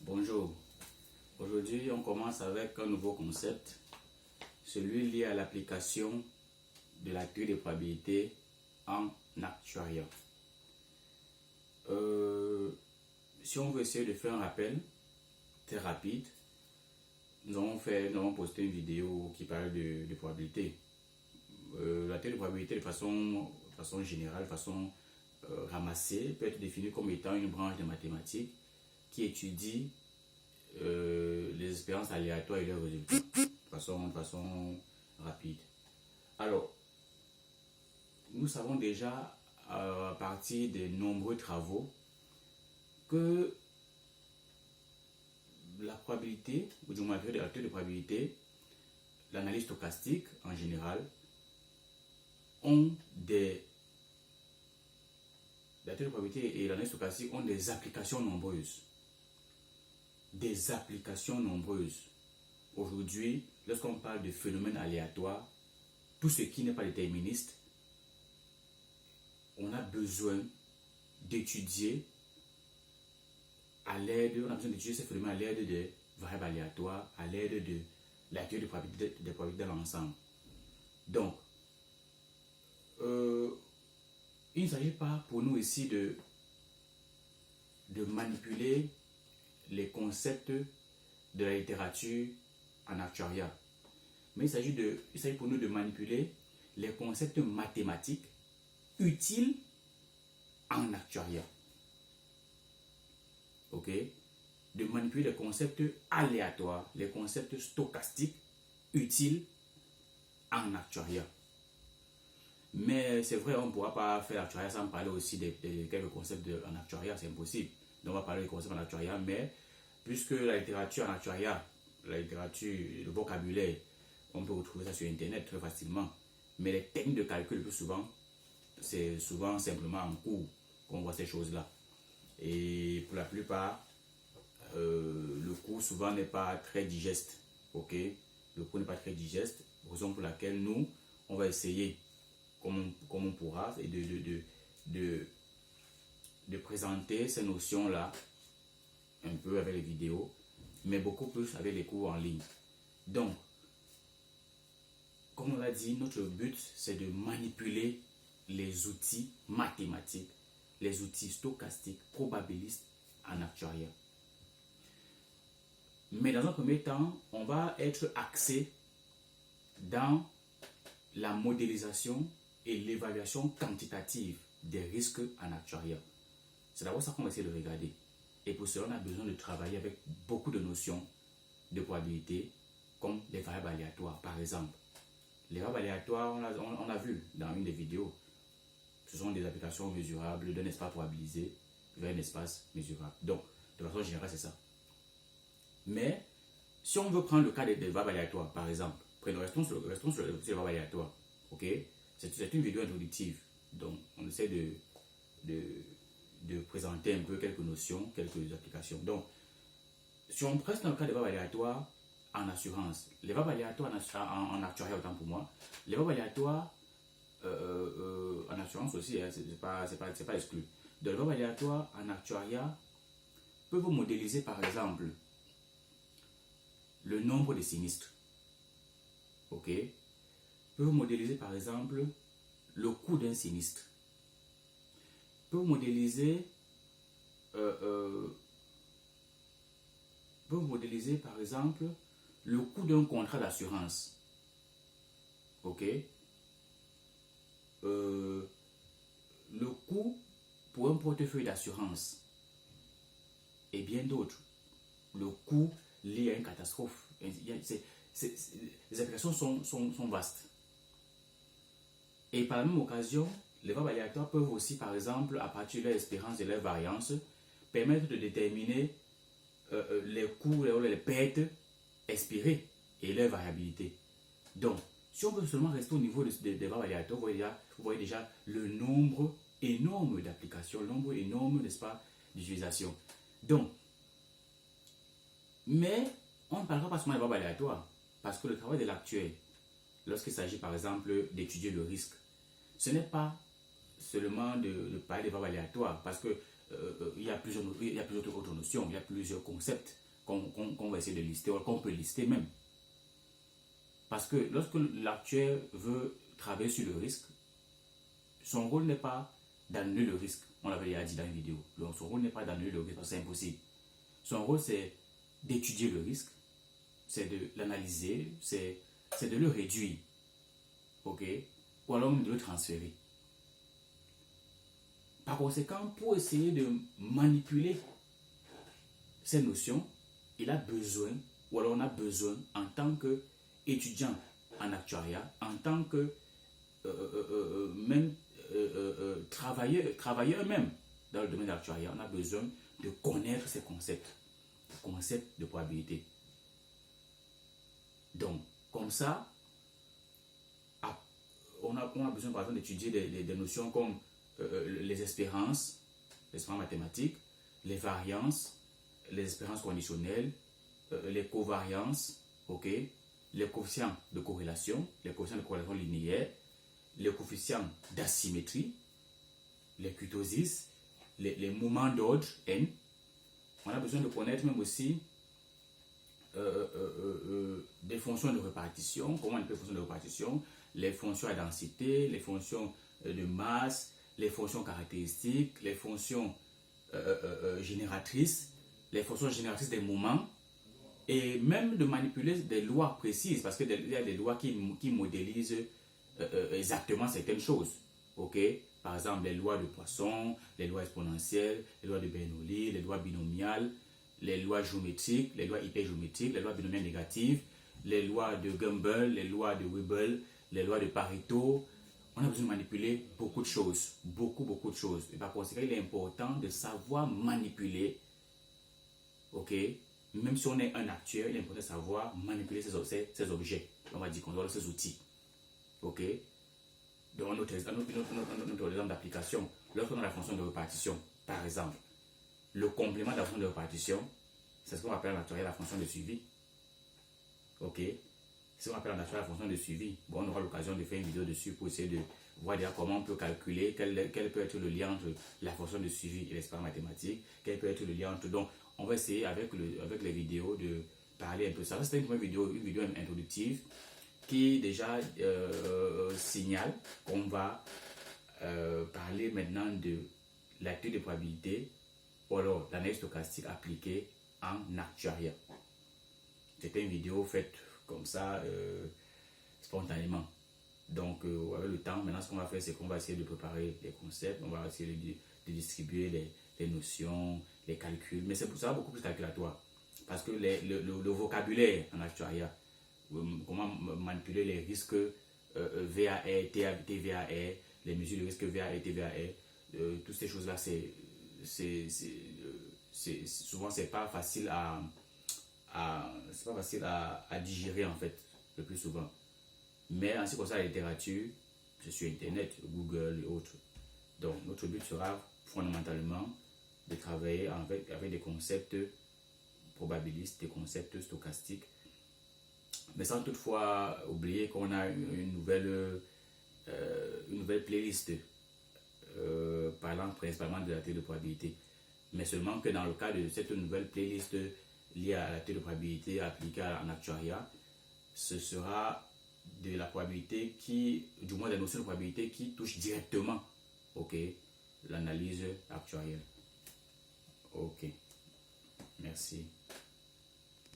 Bonjour, aujourd'hui on commence avec un nouveau concept, celui lié à l'application de la théorie des probabilités en actuariat. Si on veut essayer de faire un rappel très rapide, nous avons posté une vidéo qui parle de probabilité. La théorie de probabilité de façon générale, de façon ramassée, peut être définie comme étant une branche de mathématiques qui étudie les expériences aléatoires et leurs résultats de façon rapide. Alors, nous savons déjà à partir de nombreux travaux que la probabilité, ou du moins la théorie de probabilité, l'analyse stochastique en général, la théorie de probabilité et l'analyse stochastique ont des applications nombreuses. Des applications nombreuses. Aujourd'hui, lorsqu'on parle de phénomènes aléatoires, tout ce qui n'est pas déterministe, on a besoin d'étudier ces phénomènes à l'aide de variables aléatoires, à l'aide de la théorie des probabilités dans l'ensemble. Donc, il ne s'agit pas pour nous ici de manipuler les concepts de la littérature en actuariat. Mais il s'agit pour nous de manipuler les concepts mathématiques utiles en actuariat. Ok? De manipuler les concepts aléatoires, les concepts stochastiques utiles en actuariat. Mais c'est vrai, on ne pourra pas faire l'actuariat sans parler aussi de quelques concepts en actuariat, c'est impossible. Donc on va parler des concepts en actuariat, mais puisque la littérature en actuariat, le vocabulaire, on peut retrouver ça sur internet très facilement. Mais les techniques de calcul le plus souvent, c'est souvent simplement en cours qu'on voit ces choses-là. Et pour la plupart, le cours souvent n'est pas très digeste. Ok? Le cours n'est pas très digeste, raison pour laquelle nous, on va essayer, comme on pourra, et de présenter ces notions-là un peu avec les vidéos, mais beaucoup plus avec les cours en ligne. Donc, comme on l'a dit, notre but, c'est de manipuler les outils mathématiques, les outils stochastiques, probabilistes en actuariat. Mais dans un premier temps, on va être axé dans la modélisation et l'évaluation quantitative des risques en actuariat. C'est d'abord ça qu'on va essayer de regarder. Et pour cela, on a besoin de travailler avec beaucoup de notions de probabilité, comme les variables aléatoires, par exemple. Les variables aléatoires, on a vu dans une des vidéos, ce sont des applications mesurables d'un espace probabilisé vers un espace mesurable. Donc, de façon générale, c'est ça. Mais, si on veut prendre le cas des variables aléatoires, par exemple, restons sur les variables aléatoires. Ok? C'est une vidéo introductive. Donc, on essaie de présenter un peu quelques notions, quelques applications. Donc, si on reste dans le cas des variables aléatoires en assurance, les variables aléatoires en actuariat, autant pour moi, les variables aléatoires en assurance aussi, hein, c'est pas exclu. Donc, les variables aléatoires en actuariat peuvent modéliser par exemple le nombre de sinistres. Ok? Peuvent modéliser par exemple le coût d'un sinistre. Peuvent modéliser par exemple le coût d'un contrat d'assurance. Ok? Le coût pour un portefeuille d'assurance et bien d'autres. Le coût lié à une catastrophe. Les applications sont vastes. Et par la même occasion, les variables aléatoires peuvent aussi, par exemple, à partir de leur espérance et leur variance, permettre de déterminer les coûts, les pertes espérées et leur variabilité. Donc, si on veut seulement rester au niveau des variables aléatoires, vous voyez déjà le nombre énorme d'applications, le nombre énorme, n'est-ce pas, d'utilisations. Donc, mais on ne parlera pas seulement des variables aléatoires, parce que le travail de l'actuaire, lorsqu'il s'agit par exemple d'étudier le risque, ce n'est pas seulement de parler des variables aléatoires, parce que il y a plusieurs autres notions, il y a plusieurs concepts qu'on va essayer de lister, ou qu'on peut lister même. Parce que lorsque l'actuaire veut travailler sur le risque, son rôle n'est pas d'annuler le risque. On l'avait déjà dit dans une vidéo. Donc, son rôle n'est pas d'annuler le risque, parce que c'est impossible. Son rôle, c'est d'étudier le risque, c'est de l'analyser, c'est de le réduire. OK? Ou alors de le transférer. Par conséquent, pour essayer de manipuler ces notions, il a besoin, ou alors on a besoin, en tant qu'étudiant en actuariat, en tant que même travailleur même dans le domaine de l'actuariat, on a besoin de connaître ces concepts de probabilité. Donc, comme ça, on a besoin par exemple d'étudier des notions comme les espérances mathématiques, les variances, les espérances conditionnelles, les covariances, ok, les coefficients de corrélation linéaire, les coefficients d'asymétrie, les kurtosis, les moments d'ordre n. On a besoin de connaître même aussi des fonctions de répartition, comment on appelle les fonctions de répartition, les fonctions à densité, les fonctions de masse, les fonctions caractéristiques, les fonctions génératrices, les fonctions génératrices des moments, et même de manipuler des lois précises, parce qu'il y a des lois qui modélisent exactement certaines choses. Ok? Par exemple, les lois de Poisson, les lois exponentielles, les lois de Bernoulli, les lois binomiales, les lois géométriques, les lois hypergéométriques, les lois binomiales négatives, les lois de Gumbel, les lois de Weibull, les lois de Pareto. On a besoin de manipuler beaucoup de choses, beaucoup de choses. Et par conséquent, il est important de savoir manipuler, ok? Même si on est un actuaire, il est important de savoir manipuler ces objets, on va dire qu'on doit ces outils, ok? Donc, notre exemple d'application, lorsqu'on a la fonction de répartition, par exemple, le complément de la fonction de répartition, c'est ce qu'on appelle en actuariat la fonction de suivi. Ok? C'est ce qu'on appelle en actuariat la fonction de suivi. Bon, on aura l'occasion de faire une vidéo dessus pour essayer de voir déjà comment on peut calculer, quel peut être le lien entre la fonction de suivi et l'expérience mathématique, quel peut être le lien entre. Donc, on va essayer avec les vidéos de parler un peu ça. C'était une première vidéo, introductive qui déjà signale qu'on va parler maintenant de la théorie de probabilité ou alors l'analyse stochastique appliquée en actuariat. C'était une vidéo faite comme ça, spontanément. Donc, avec le temps, maintenant, ce qu'on va faire, c'est qu'on va essayer de préparer les concepts, on va essayer de distribuer les notions, les calculs. Mais c'est pour ça beaucoup plus calculatoire. Parce que le vocabulaire en actuariat, comment manipuler les risques VAR, TVAR, les mesures de risque VAR, TVAR, toutes ces choses-là, souvent c'est pas facile à digérer en fait, le plus souvent. Mais en ce qui concerne la littérature, c'est sur internet, Google et autres. Donc notre but sera fondamentalement de travailler avec des concepts probabilistes, des concepts stochastiques, mais sans toutefois oublier qu'on a une nouvelle playlist parlant principalement de la théorie de probabilité. Mais seulement que dans le cas de cette nouvelle playlist liée à la théorie de probabilité appliquée en actuariat, ce sera de la probabilité du moins des notions de probabilité qui touchent directement, ok, l'analyse actuarielle. Ok, merci.